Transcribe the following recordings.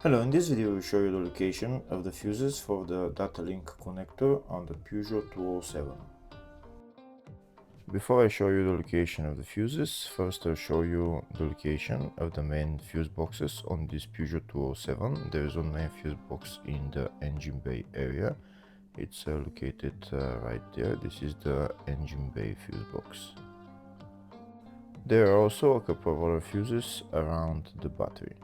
Hello, in this video we show you the location of the fuses for the Datalink connector on the Peugeot 207. Before I show you the location of the fuses, first I'll show you the location of the main fuse boxes on this Peugeot 207. There is one main fuse box in the engine bay area. It's located right there. This is the engine bay fuse box. There are also a couple of other fuses around the battery.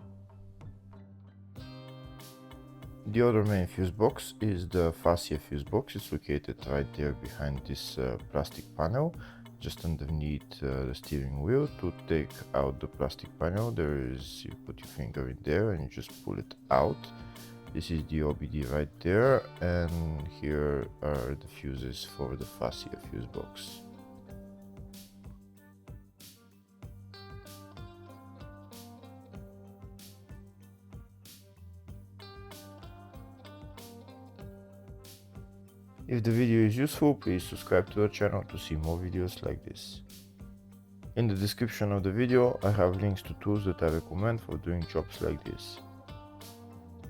The other main fuse box is the fascia fuse box. It's located right there behind this plastic panel, just underneath the steering wheel. To take out the plastic panel, you put your finger in there and you just pull it out. This is the OBD right there, and here are the fuses for the fascia fuse box. If the video is useful, please subscribe to the channel to see more videos like this. In the description of the video, I have links to tools that I recommend for doing jobs like this.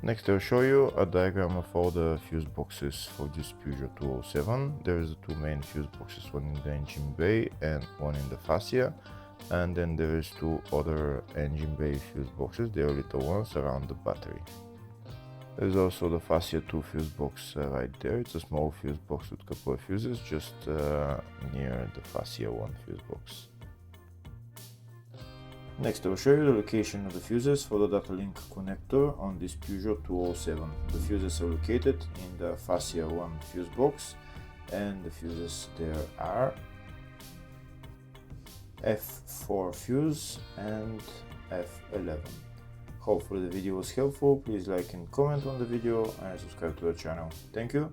Next, I'll show you a diagram of all the fuse boxes for this Peugeot 207. There is the two main fuse boxes, one in the engine bay and one in the fascia. And then there is two other engine bay fuse boxes, they are little ones around the battery. There's also the fascia 2 fuse box right there. It's a small fuse box with a couple of fuses just near the fascia 1 fuse box. Next, I'll show you the location of the fuses for the Datalink connector on this Peugeot 207. The fuses are located in the fascia 1 fuse box, and the fuses there are F4 fuse and F11. Hopefully the video was helpful. Please like and comment on the video and subscribe to the channel. Thank you.